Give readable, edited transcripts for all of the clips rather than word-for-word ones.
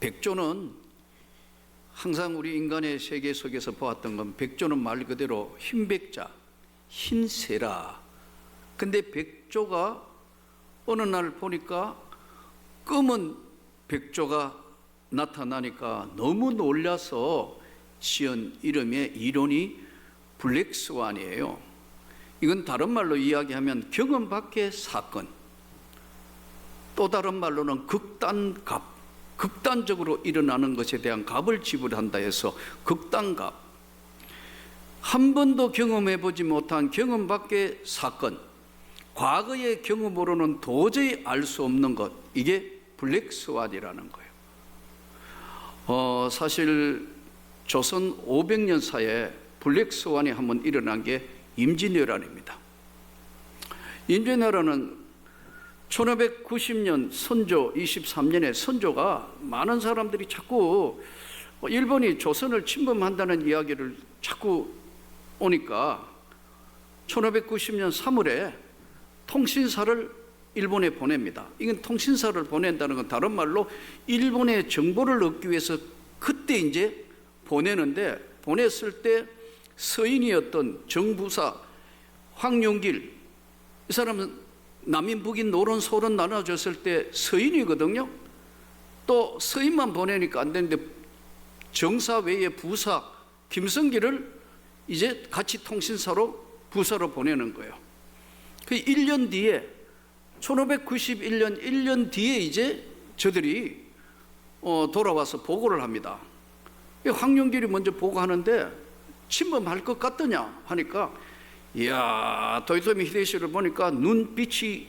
백조는 항상 우리 인간의 세계 속에서 보았던 건 백조는 말 그대로 흰백자, 흰새라. 근데 백조가 어느 날 보니까 검은 백조가 나타나니까 너무 놀라서 지은 이름의 이론이 블랙스완이에요. 이건 다른 말로 이야기하면 경험 밖의 사건, 또 다른 말로는 극단갑, 극단적으로 일어나는 것에 대한 값을 지불한다 해서 극단갑. 한 번도 경험해보지 못한 경험 밖의 사건, 과거의 경험으로는 도저히 알 수 없는 것, 이게 블랙스완이라는 거예요. 사실 조선 500년사에 블랙스완이 한번 일어난 게 임진왜란입니다. 임진왜란은 1590년 선조 23년에 선조가 많은 사람들이 자꾸 일본이 조선을 침범한다는 이야기를 자꾸 오니까 1590년 3월에 통신사를 일본에 보냅니다. 이건 통신사를 보낸다는 건 다른 말로 일본의 정보를 얻기 위해서 그때 이제 보내는데, 보냈을 때 서인이었던 정부사 황룡길, 이 사람은 남인 북인 노론 소론 나눠줬을 때 서인이거든요. 또 서인만 보내니까 안 되는데 정사 외에 부사 김성기를 이제 같이 통신사로 부사로 보내는 거예요. 그 1년 뒤에 1591년 1년 뒤에 이제 저들이 돌아와서 보고를 합니다. 황룡길이 먼저 보고하는데 침범할 것 같더냐 하니까, 이야, 도요토미 히데요시를 보니까 눈빛이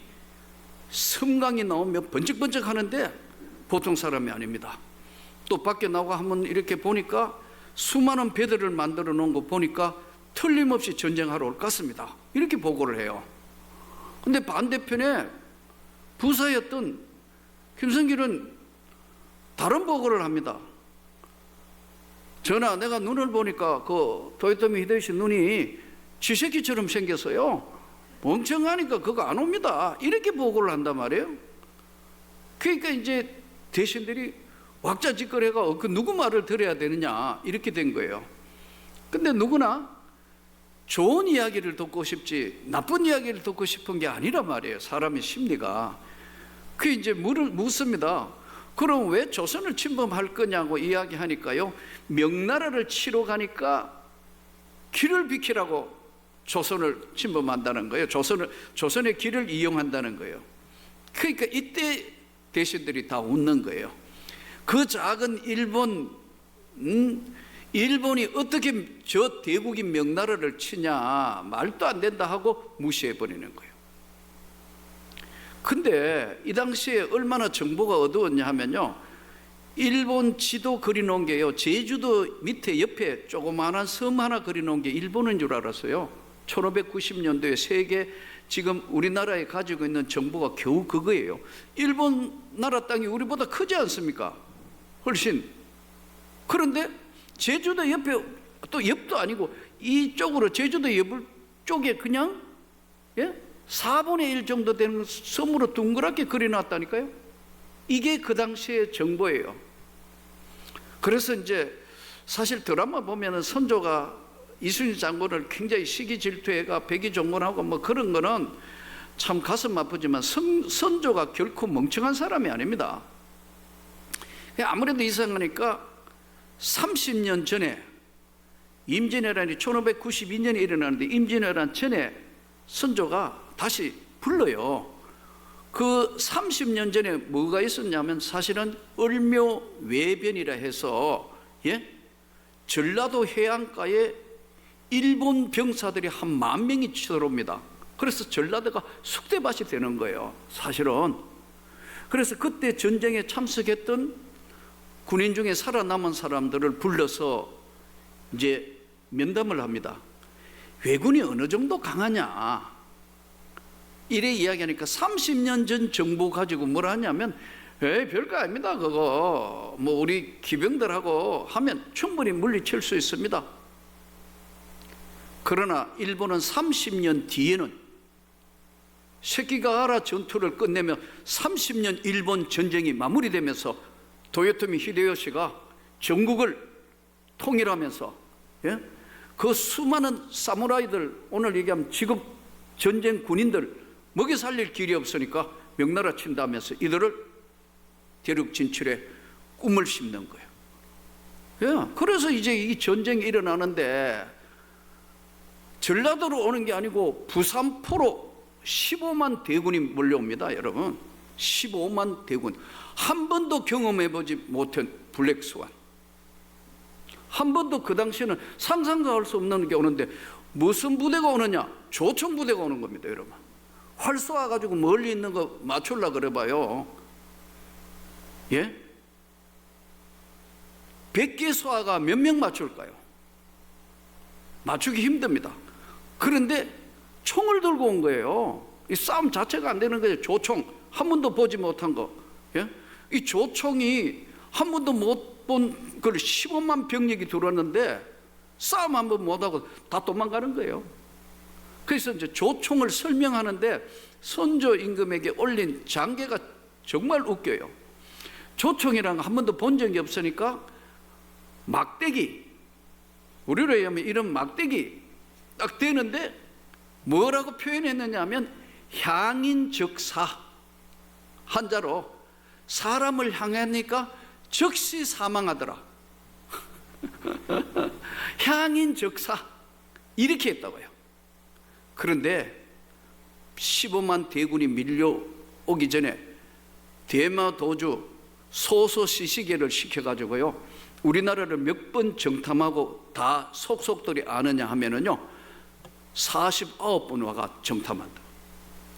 섬광이 나오면 번쩍번쩍 하는데 보통 사람이 아닙니다. 또 밖에 나오고 한번 이렇게 보니까 수많은 배들을 만들어 놓은 거 보니까 틀림없이 전쟁하러 올 것 같습니다. 이렇게 보고를 해요. 근데 반대편에 부사였던 김성길은 다른 보고를 합니다. 전하, 내가 눈을 보니까 그 도요토미 히데요시 눈이 쥐새끼처럼 생겼어요. 멍청하니까 그거 안 옵니다. 이렇게 보고를 한단 말이에요. 그러니까 이제 대신들이 왁자지껄해가 그 누구 말을 들어야 되느냐 이렇게 된 거예요. 근데 누구나 좋은 이야기를 듣고 싶지 나쁜 이야기를 듣고 싶은 게 아니란 말이에요. 사람의 심리가. 그 이제 묻습니다. 그럼 왜 조선을 침범할 거냐고 이야기하니까요, 명나라를 치러 가니까 길을 비키라고 조선을 침범한다는 거예요. 조선의 길을 이용한다는 거예요. 그러니까 이때 대신들이 다 웃는 거예요. 그 작은 일본이 어떻게 저 대국인 명나라를 치냐, 말도 안 된다 하고 무시해버리는 거예요. 근데 이 당시에 얼마나 정보가 어두웠냐 하면요, 일본 지도 그려놓은 게요, 제주도 밑에 옆에 조그마한 섬 하나 그려놓은 게 일본인 줄 알았어요. 1590년도에 세계 지금 우리나라에 가지고 있는 정보가 겨우 그거예요. 일본 나라 땅이 우리보다 크지 않습니까? 훨씬. 그런데 제주도 옆에, 또 옆도 아니고 이쪽으로 제주도 옆 쪽에 그냥 4분의 1 정도 되는 섬으로 둥그랗게 그려놨다니까요. 이게 그 당시의 정보예요. 그래서 이제 사실 드라마 보면은 선조가 이순신 장군을 굉장히 시기 질투해가 백의종군하고 뭐 그런 거는 참 가슴 아프지만 선조가 결코 멍청한 사람이 아닙니다. 아무래도 이상하니까 30년 전에 임진왜란이 1592년에 일어나는데 임진왜란 전에 선조가 다시 불러요. 그 30년 전에 뭐가 있었냐면 사실은 을묘외변이라 해서 전라도 해안가에 일본 병사들이 한 10,000명이 쳐들어옵니다. 그래서 전라도가 쑥대밭이 되는 거예요, 사실은. 그래서 그때 전쟁에 참석했던 군인 중에 살아남은 사람들을 불러서 이제 면담을 합니다. 왜군이 어느 정도 강하냐 이래 이야기하니까 30년 전 정보 가지고 뭘 하냐면, 별거 아닙니다. 그거 뭐 우리 기병들하고 하면 충분히 물리칠 수 있습니다. 그러나 일본은 30년 뒤에는 세키가하라 전투를 끝내며 30년 일본 전쟁이 마무리되면서 도요토미 히데요시가 전국을 통일하면서, 예? 그 수많은 사무라이들, 오늘 얘기하면 직업 전쟁 군인들 먹여 살릴 길이 없으니까 명나라 친다면서 이들을 대륙 진출에 꿈을 심는 거예요. 예, 그래서 이제 이 전쟁이 일어나는데 전라도로 오는 게 아니고 부산포로 15만 대군이 몰려옵니다. 여러분, 15만 대군. 한 번도 경험해보지 못한 블랙스완. 한 번도 그 당시에는 상상도 할 수 없는 게 오는데 무슨 부대가 오느냐? 조총 부대가 오는 겁니다. 여러분, 활 쏘아가지고 멀리 있는 거 맞추려고 그래봐요. 예? 100개 쏘아가 몇 명 맞출까요? 맞추기 힘듭니다. 그런데 총을 들고 온 거예요. 이 싸움 자체가 안 되는 거예요. 조총, 한 번도 보지 못한 거. 예? 이 조총이 한 번도 못 본 걸 15만 병력이 들어왔는데 싸움 한 번 못하고 다 도망가는 거예요. 그래서 이제 조총을 설명하는데 선조 임금에게 올린 장계가 정말 웃겨요. 조총이란 한 번도 본 적이 없으니까 막대기, 우리로 하면 이런 막대기 딱 되는데 뭐라고 표현했느냐 하면 향인적사, 한자로 사람을 향하니까 즉시 사망하더라. 향인적사 이렇게 했다고요. 그런데 15만 대군이 밀려오기 전에 대마도주 소서시시계를 시켜가지고요, 우리나라를 몇 번 정탐하고 다 속속들이 아느냐 하면은요 49번 와가 정탐한다.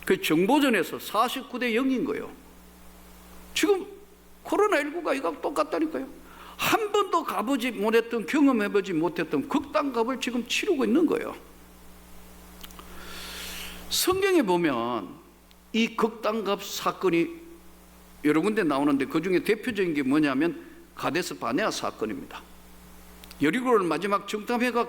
그 정보전에서 49대 0인 거예요. 지금 코로나19가 이거 똑같다니까요. 한 번도 가보지 못했던, 경험해보지 못했던 극단갑을 지금 치르고 있는 거예요. 성경에 보면 이 극단갑 사건이 여러 군데 나오는데 그 중에 대표적인 게 뭐냐면 가데스 바네아 사건입니다. 여리고를 마지막 정탐해가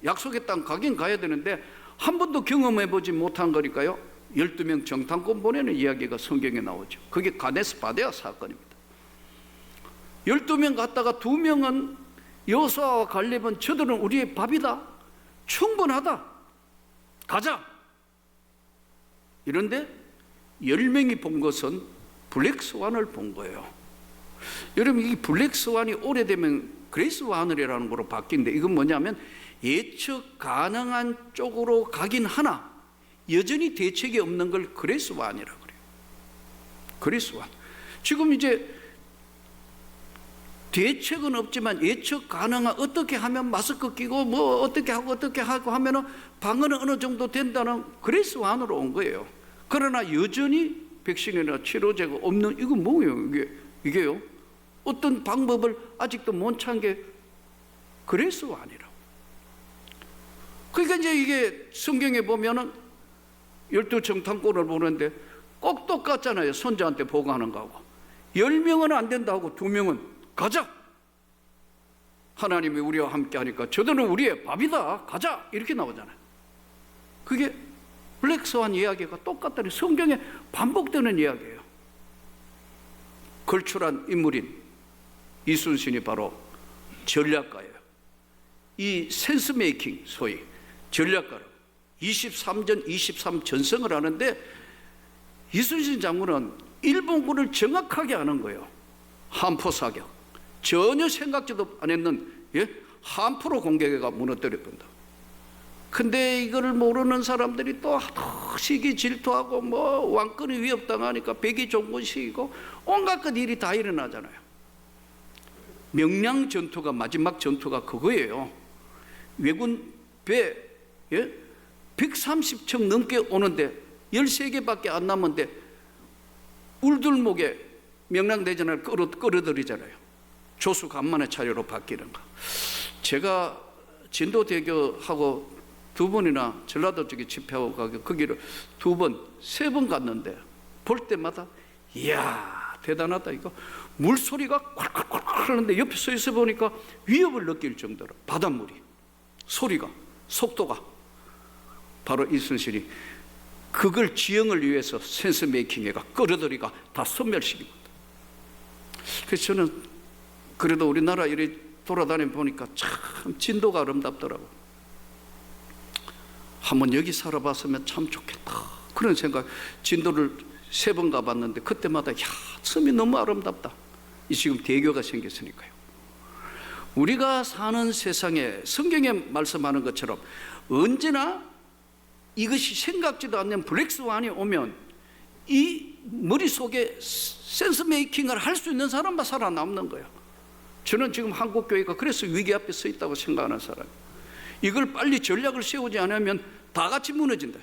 약속의 땅 가긴 가야 되는데 한 번도 경험해보지 못한 거니까요 12명 정탐꾼 보내는 이야기가 성경에 나오죠. 그게 가데스 바네아 사건입니다. 12명 갔다가 2명은 여호수아와 갈렙은 저들은 우리의 밥이다, 충분하다, 가자. 이런데 10명이 본 것은 블랙스완을 본 거예요. 여러분, 이 블랙스완이 오래되면 그레이스완이라는 거로 바뀐데 이건 뭐냐면 예측 가능한 쪽으로 가긴 하나 여전히 대책이 없는 걸 그레이스완이라고 그래요. 그레이스완. 지금 이제 대책은 없지만 예측 가능한, 어떻게 하면 마스크 끼고 뭐 어떻게 하고 하면은 방어는 어느 정도 된다는 그레이스완으로 온 거예요. 그러나 여전히 백신이나 치료제가 없는, 이건 뭐예요? 이게요? 어떤 방법을 아직도 못 찾은 게 그레이스완이라고. 그러니까 이제 이게 성경에 보면은 12정탐꾼을 보는데 꼭 똑같잖아요. 선자한테 보고하는 거하고. 10명은 안 된다 하고 2명은 가자. 하나님이 우리와 함께 하니까 저들은 우리의 밥이다, 가자, 이렇게 나오잖아요. 그게 블랙스완 이야기가 똑같다니 성경에 반복되는 이야기예요. 걸출한 인물인 이순신이 바로 전략가예요. 이 센스메이킹, 소위 전략가로 23전 23전승을 하는데 이순신 장군은 일본군을 정확하게 아는 거예요. 한포 사격, 전혀 생각지도 안 했는 한포로 공격해가 무너뜨렸던다. 근데 이걸 모르는 사람들이 또 시기 질투하고 뭐 왕권이 위협당하니까 백이 종군식이고 온갖 것 일이 다 일어나잖아요. 명량 전투가, 마지막 전투가 그거예요. 왜군 배 130척 넘게 오는데 13개밖에 안 남았는데 울들목에 명량대전을 끌어들이잖아요. 조수 간만에 차례로 바뀌는 거. 제가 진도대교하고 2번이나 전라도 쪽에 집회하고 가고 거기를 2번, 3번 갔는데 볼 때마다 이야 대단하다 이거. 물소리가 콸콸콸 하는데 옆에 서 있어 보니까 위협을 느낄 정도로 바닷물이 소리가, 속도가. 바로 이순신이 그걸 지형을 위해서 센스 메이킹해가 끌어들이가 다 소멸시킵니다. 그래서 저는 그래도 우리나라 이렇게 돌아다니 보니까 참 진도가 아름답더라고. 한번 여기 살아봤으면 참 좋겠다 그런 생각. 진도를 3번 가봤는데 그때마다 야, 섬이 너무 아름답다. 이 지금 대교가 생겼으니까요. 우리가 사는 세상에 성경에 말씀하는 것처럼 언제나 이것이 생각지도 않는 블랙스완이 오면 이 머릿속에 센스 메이킹을 할 수 있는 사람만 살아남는 거예요. 저는 지금 한국교회가 그래서 위기 앞에 서 있다고 생각하는 사람이에요. 이걸 빨리 전략을 세우지 않으면 다 같이 무너진다.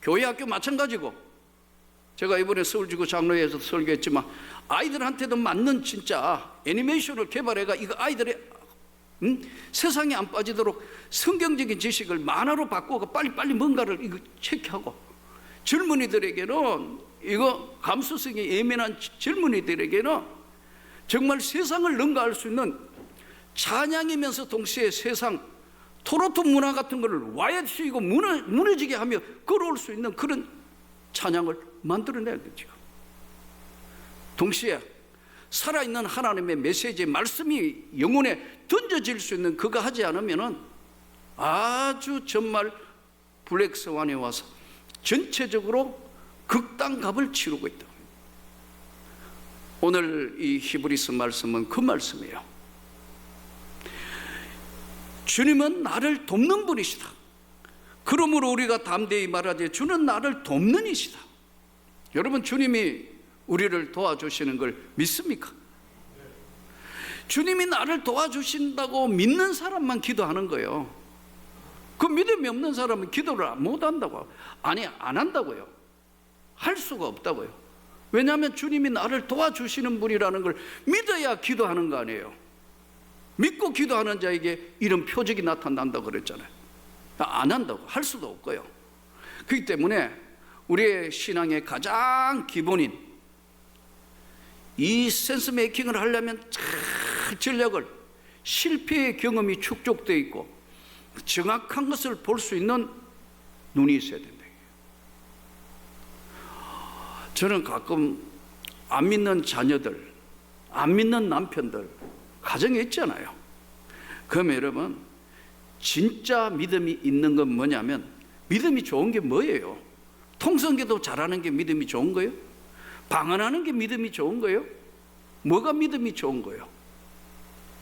교회 학교 마찬가지고, 제가 이번에 서울지구 장로회에서 설교했지만 아이들한테도 맞는 진짜 애니메이션을 개발해가 이거 아이들의 세상에 안 빠지도록 성경적인 지식을 만화로 바꾸고 빨리빨리 뭔가를 이거 체크하고, 젊은이들에게는 이거 감수성이 예민한 젊은이들에게는 정말 세상을 능가할 수 있는 찬양이면서 동시에 세상 토로트 문화 같은 것을 와이드시고 무너지게 하며 끌어올 수 있는 그런 찬양을 만들어내야 되죠. 동시에 살아있는 하나님의 메시지, 말씀이 영혼에 던져질 수 있는 그거 하지 않으면 아주 정말 블랙스완이 와서 전체적으로 극단값을 치르고 있다. 오늘 이 히브리서 말씀은 그 말씀이에요. 주님은 나를 돕는 분이시다. 그러므로 우리가 담대히 말하되 주는 나를 돕는 이시다. 여러분, 주님이 우리를 도와주시는 걸 믿습니까? 주님이 나를 도와주신다고 믿는 사람만 기도하는 거예요. 그 믿음이 없는 사람은 기도를 못 한다고. 아니, 안 한다고요. 할 수가 없다고요. 왜냐하면 주님이 나를 도와주시는 분이라는 걸 믿어야 기도하는 거 아니에요. 믿고 기도하는 자에게 이런 표적이 나타난다고 그랬잖아요. 안 한다고, 할 수도 없고요. 그렇기 때문에 우리의 신앙의 가장 기본인 이 센스 메이킹을 하려면 잘 전략을, 실패의 경험이 축적되어 있고 정확한 것을 볼 수 있는 눈이 있어야 된다. 저는 가끔 안 믿는 자녀들, 안 믿는 남편들 가정에 있잖아요. 그러면 여러분, 진짜 믿음이 있는 건 뭐냐면, 믿음이 좋은 게 뭐예요? 통성기도 잘하는 게 믿음이 좋은 거예요? 방언하는 게 믿음이 좋은 거예요? 뭐가 믿음이 좋은 거예요?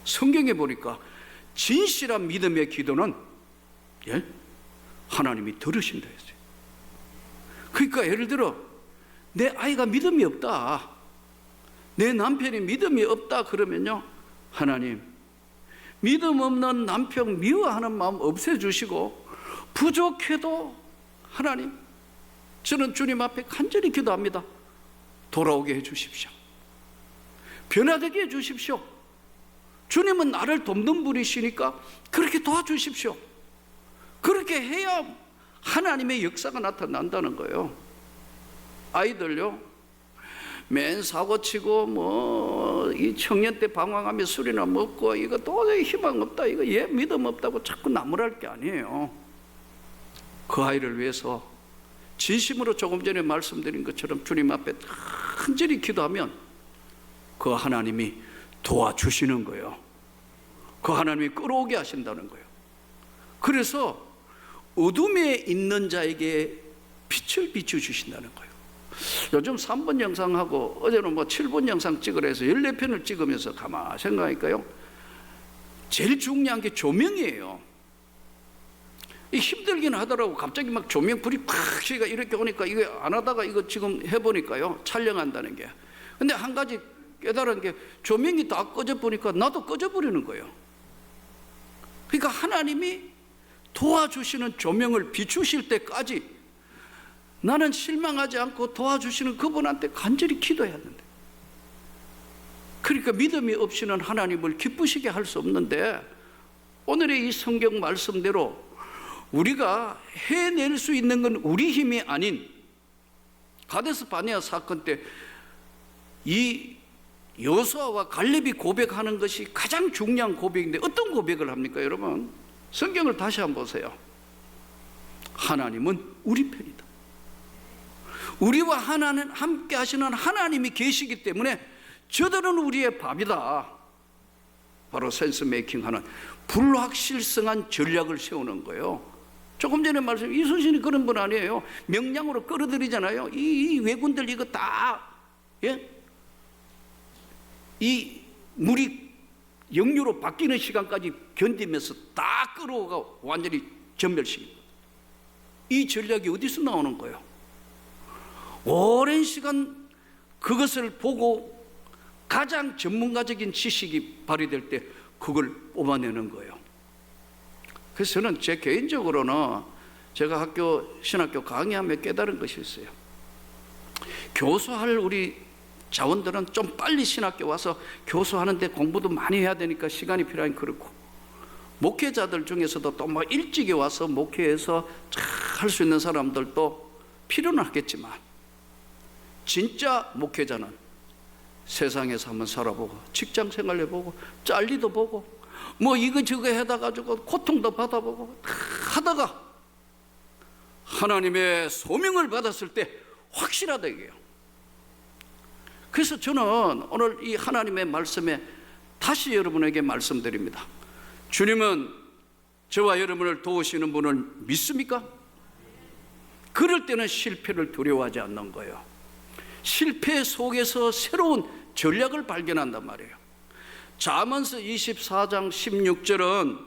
성경에 보니까 진실한 믿음의 기도는 하나님이 들으신다 했어요. 그러니까 예를 들어 내 아이가 믿음이 없다, 내 남편이 믿음이 없다 그러면요, 하나님, 믿음 없는 남편 미워하는 마음 없애주시고, 부족해도 하나님, 저는 주님 앞에 간절히 기도합니다. 돌아오게 해주십시오. 변화되게 해주십시오. 주님은 나를 돕는 분이시니까 그렇게 도와주십시오. 그렇게 해야 하나님의 역사가 나타난다는 거예요. 아이들요, 맨 사고치고 이 청년 때 방황하며 술이나 먹고 이거 도저히 희망 없다, 이거 믿음 없다고 자꾸 나무랄 게 아니에요. 그 아이를 위해서 진심으로 조금 전에 말씀드린 것처럼 주님 앞에 간절히 기도하면 그 하나님이 도와주시는 거예요. 그 하나님이 끌어오게 하신다는 거예요. 그래서 어둠에 있는 자에게 빛을 비춰주신다는 거예요. 요즘 3번 영상하고 어제는 7번 영상 찍으라 해서 14편을 찍으면서 가만히 생각하니까요, 제일 중요한 게 조명이에요. 힘들긴 하더라고. 갑자기 막 조명 불이 팍 이렇게 오니까 이거 안 하다가 이거 지금 해보니까요, 촬영한다는 게. 근데 한 가지 깨달은 게, 조명이 다 꺼져 보니까 나도 꺼져버리는 거예요. 그러니까 하나님이 도와주시는 조명을 비추실 때까지 나는 실망하지 않고 도와주시는 그분한테 간절히 기도해야 하는데, 그러니까 믿음이 없이는 하나님을 기쁘시게 할 수 없는데, 오늘의 이 성경 말씀대로 우리가 해낼 수 있는 건 우리 힘이 아닌, 가데스 바네아 사건 때 이 여호수아와 갈렙이 고백하는 것이 가장 중요한 고백인데, 어떤 고백을 합니까 여러분? 성경을 다시 한번 보세요. 하나님은 우리 편이다. 우리와 하나님 함께 하시는 하나님이 계시기 때문에 저들은 우리의 밥이다. 바로 센스 메이킹하는 불확실성한 전략을 세우는 거예요. 조금 전에 말씀, 이순신이 그런 분 아니에요. 명량으로 끌어들이잖아요. 이 왜군들 이거 다, 예? 이 물이 역류로 바뀌는 시간까지 견디면서 다 끌어가 완전히 전멸시킵니다. 이 전략이 어디서 나오는 거예요? 오랜 시간 그것을 보고 가장 전문가적인 지식이 발휘될 때 그걸 뽑아내는 거예요. 그래서 저는 제 개인적으로는 제가 신학교 강의하며 깨달은 것이 있어요. 교수할 우리 자원들은 좀 빨리 신학교 와서 교수하는데 공부도 많이 해야 되니까 시간이 필요하니 그렇고, 목회자들 중에서도 또 막 일찍이 와서 목회해서 할 수 있는 사람들도 필요는 하겠지만, 진짜 목회자는 세상에서 한번 살아보고 직장 생활 해보고 잘리도 보고 뭐 이거 저거 해다 가지고 고통도 받아보고 하다가 하나님의 소명을 받았을 때 확실하다 이게요. 그래서 저는 오늘 이 하나님의 말씀에 다시 여러분에게 말씀드립니다. 주님은 저와 여러분을 도우시는 분을 믿습니까? 그럴 때는 실패를 두려워하지 않는 거예요. 실패 속에서 새로운 전략을 발견한단 말이에요. 잠언서 24장 16절은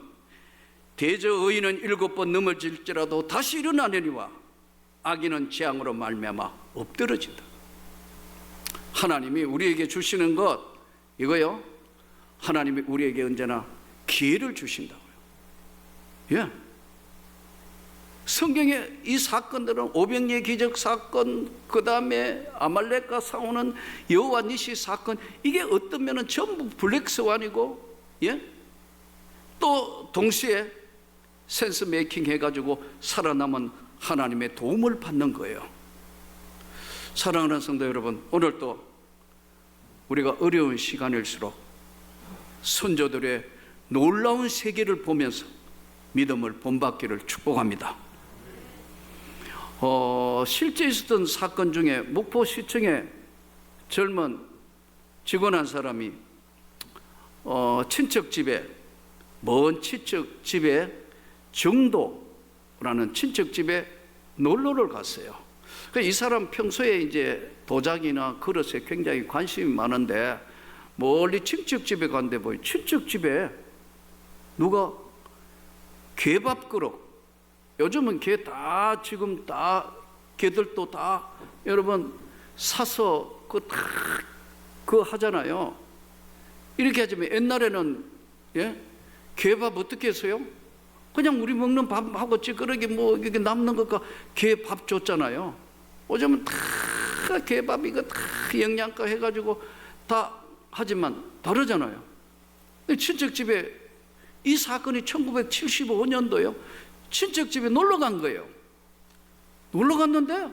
대저 의인은 7번 넘어질지라도 다시 일어나려니와 악인은 재앙으로 말미암아 엎드러진다. 하나님이 우리에게 주시는 것 이거요, 하나님이 우리에게 언제나 기회를 주신다고요. 예. 성경에 이 사건들은 오병이의 기적 사건, 그 다음에 아말렉과 싸우는 여호와 니시 사건, 이게 어떤 면은 전부 블랙스완이고, 예? 또 동시에 센스 메이킹 해가지고 살아남은 하나님의 도움을 받는 거예요. 사랑하는 성도 여러분, 오늘도 우리가 어려운 시간일수록 선조들의 놀라운 세계를 보면서 믿음을 본받기를 축복합니다. 실제 있었던 사건 중에 목포시청에 젊은 직원 한 사람이 친척집에, 먼 친척집에 정도라는 친척집에 놀러를 갔어요. 이 사람 평소에 이제 도자기나 그릇에 굉장히 관심이 많은데 멀리 친척집에 갔는데 뭐 친척집에 누가 개밥 그릇, 요즘은 개 다 지금 다 개들도 다 여러분 사서 그거 하잖아요. 이렇게 하지만 옛날에는, 예? 개밥 어떻게 했어요? 그냥 우리 먹는 밥하고 찌그러기 뭐 이렇게 남는 것과 개밥 줬잖아요. 요즘은 다 개밥 이거 다 영양가 해가지고 다 하지만 다르잖아요. 친척집에 이 사건이 1975년도요. 친척집에 놀러 간 거예요. 놀러 갔는데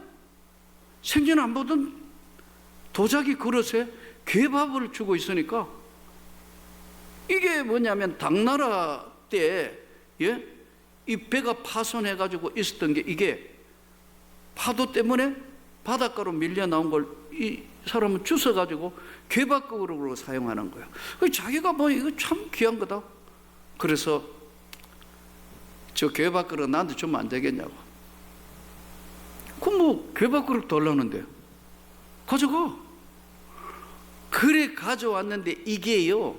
생전 안 보던 도자기 그릇에 개밥을 주고 있으니까, 이게 뭐냐면 당나라 때, 예? 이 배가 파손해가지고 있었던 게, 이게 파도 때문에 바닷가로 밀려 나온 걸 이 사람은 주워가지고 개밥그릇으로 사용하는 거예요. 자기가 뭐 이거 참 귀한 거다. 그래서 저 개밥그릇 나한테 주면 안 되겠냐고. 그럼 뭐 개밥그릇 달라는데 가져가. 그래 가져왔는데 이게요,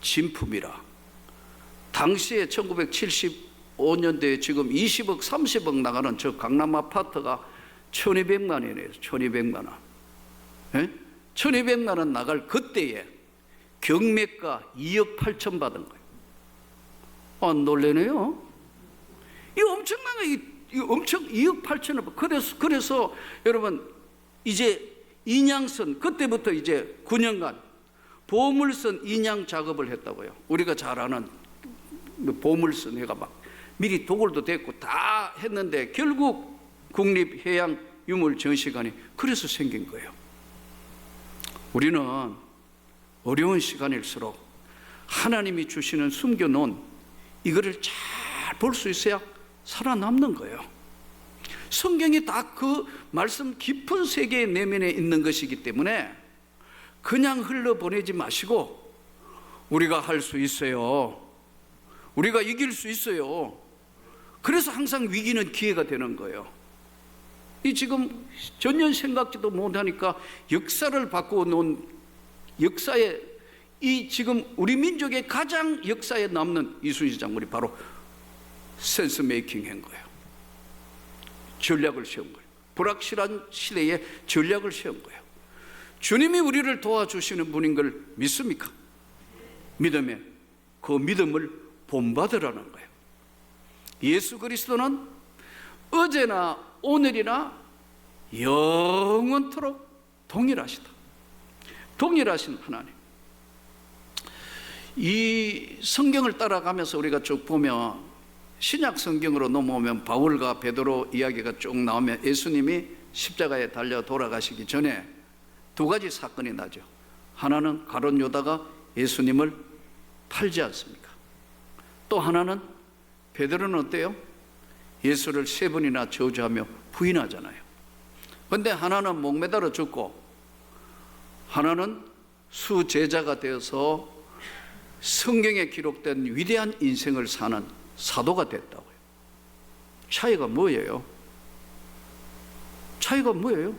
진품이라. 당시에 1975년도에 지금 20억 30억 나가는 저 강남 아파트가 1200만 원이에요. 1200만 원. 예? 1200만 원 나갈 그때에 경매가 2억 8천 받은 거예요. 안 놀래네요. 이거 엄청난 거예요. 이거 엄청 2억 8천원. 그래서 여러분 이제 인양선, 그때부터 이제 9년간 보물선 인양 작업을 했다고요. 우리가 잘 아는 보물선 해가 막 미리 도굴도 됐고 다 했는데 결국 국립해양유물전시관이 그래서 생긴 거예요. 우리는 어려운 시간일수록 하나님이 주시는 숨겨놓은 이거를 잘 볼 수 있어야 살아남는 거예요. 성경이 다 그 말씀 깊은 세계의 내면에 있는 것이기 때문에 그냥 흘러보내지 마시고 우리가 할 수 있어요. 우리가 이길 수 있어요. 그래서 항상 위기는 기회가 되는 거예요. 이 지금 전혀 생각지도 못하니까 역사를 바꾸어 놓은 역사에 이 지금 우리 민족의 가장 역사에 남는 이순신 장군이 바로 센스 메이킹 한 거예요. 전략을 세운 거예요. 불확실한 시대에 전략을 세운 거예요. 주님이 우리를 도와주시는 분인 걸 믿습니까? 믿음에 그 믿음을 본받으라는 거예요. 예수 그리스도는 어제나 오늘이나 영원토록 동일하시다. 동일하신 하나님. 이 성경을 따라가면서 우리가 쭉 보면 신약 성경으로 넘어오면 바울과 베드로 이야기가 쭉 나오면 예수님이 십자가에 달려 돌아가시기 전에 두 가지 사건이 나죠. 하나는 가룟 유다가 예수님을 팔지 않습니까? 또 하나는 베드로는 어때요? 예수를 3번이나 저주하며 부인하잖아요. 그런데 하나는 목매달아 죽고 하나는 수제자가 되어서 성경에 기록된 위대한 인생을 사는 사도가 됐다고요. 차이가 뭐예요? 차이가 뭐예요?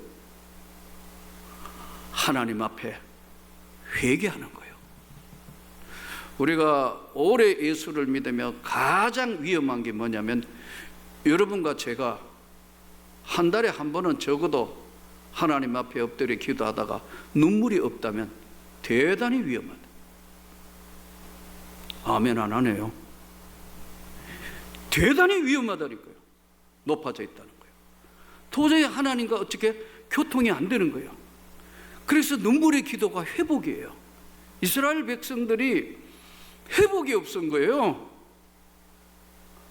하나님 앞에 회개하는 거예요. 우리가 오래 예수를 믿으며 가장 위험한 게 뭐냐면 여러분과 제가 한 달에 한 번은 적어도 하나님 앞에 엎드려 기도하다가 눈물이 없다면 대단히 위험하다. 아멘 안 하네요. 대단히 위험하다니까요. 높아져 있다는 거예요. 도저히 하나님과 어떻게 교통이 안 되는 거예요. 그래서 눈물의 기도가 회복이에요. 이스라엘 백성들이 회복이 없은 거예요.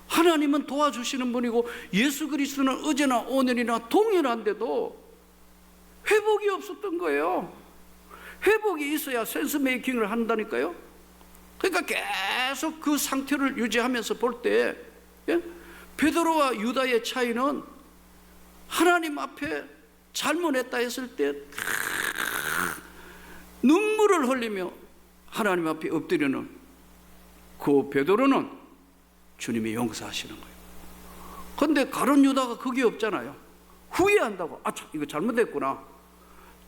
하나님은 도와주시는 분이고 예수 그리스도는 어제나 오늘이나 동일한데도 회복이 없었던 거예요. 회복이 있어야 센스 메이킹을 한다니까요. 그러니까 계속 그 상태를 유지하면서 볼 때 베드로와 유다의 차이는 하나님 앞에 잘못했다 했을 때 눈물을 흘리며 하나님 앞에 엎드리는 그 베드로는 주님이 용서하시는 거예요. 그런데 가룟 유다가 그게 없잖아요. 후회한다고. 아, 참, 이거 잘못했구나.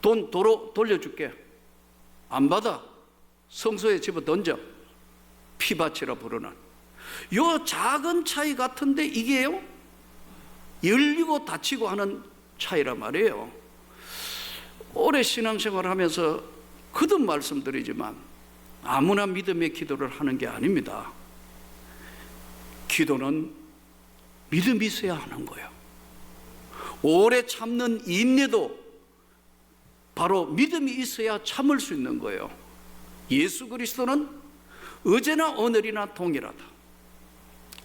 돈 도로 돌려줄게. 안 받아. 성소에 집어 던져. 피바치라 부르는 요 작은 차이 같은데 이게요 열리고 닫히고 하는 차이란 말이에요. 오래 신앙생활을 하면서 거듭 말씀드리지만 아무나 믿음의 기도를 하는 게 아닙니다. 기도는 믿음이 있어야 하는 거예요. 오래 참는 인내도 바로 믿음이 있어야 참을 수 있는 거예요. 예수 그리스도는 어제나 오늘이나 동일하다.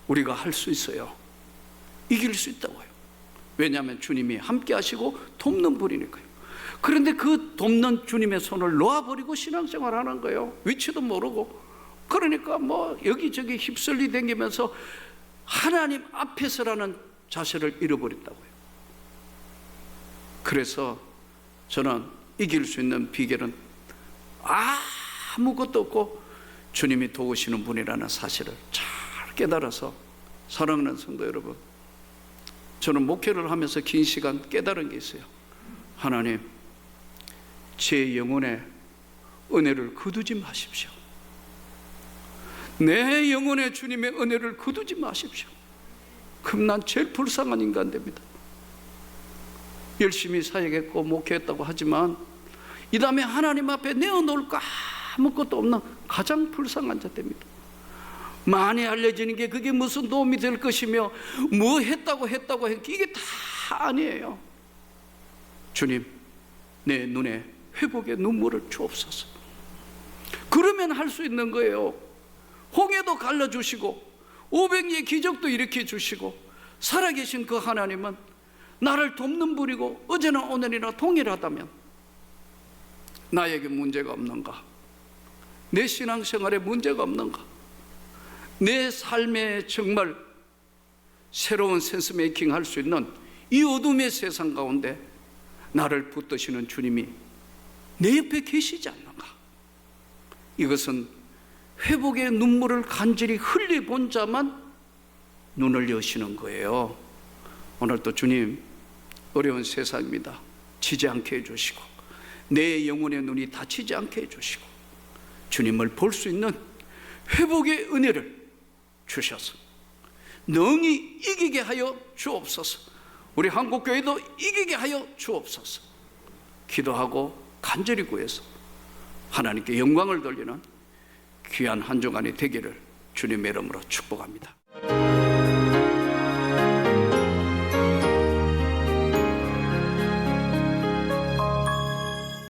우리가 할 수 있어요. 이길 수 있다고요. 왜냐하면 주님이 함께 하시고 돕는 분이니까요. 그런데 그 돕는 주님의 손을 놓아버리고 신앙생활 하는 거예요. 위치도 모르고. 그러니까 뭐 여기저기 휩쓸리 댕기면서 하나님 앞에서라는 자세를 잃어버린다고요. 그래서 저는 이길 수 있는 비결은 아무것도 없고 주님이 도우시는 분이라는 사실을 잘 깨달아서, 사랑하는 성도 여러분, 저는 목회를 하면서 긴 시간 깨달은 게 있어요. 하나님, 제 영혼에 은혜를 거두지 마십시오. 내 영혼에 주님의 은혜를 거두지 마십시오. 그럼 난 제일 불쌍한 인간 됩니다. 열심히 사역했고 목회했다고 하지만 이 다음에 하나님 앞에 내어놓을 거 아무것도 없는 가장 불쌍한 자 됩니다. 많이 알려지는 게 그게 무슨 도움이 될 것이며 뭐 했다고 이게 다 아니에요. 주님, 내 눈에 회복의 눈물을 주옵소서. 그러면 할 수 있는 거예요. 홍해도 갈라주시고 500리의 기적도 일으켜 주시고 살아계신 그 하나님은 나를 돕는 분이고 어제나 오늘이나 동일하다면 나에게 문제가 없는가? 내 신앙생활에 문제가 없는가? 내 삶에 정말 새로운 센스 메이킹 할 수 있는 이 어둠의 세상 가운데 나를 붙드시는 주님이 내 옆에 계시지 않는가? 이것은 회복의 눈물을 간절히 흘려본 자만 눈을 여시는 거예요. 오늘도 주님, 어려운 세상입니다. 지지 않게 해주시고 내 영혼의 눈이 다치지 않게 해주시고 주님을 볼 수 있는 회복의 은혜를 주셔서 능히 이기게 하여 주옵소서. 우리 한국교회도 이기게 하여 주옵소서. 기도하고 간절히 구해서 하나님께 영광을 돌리는 귀한 한 주간이 되기를 주님의 이름으로 축복합니다.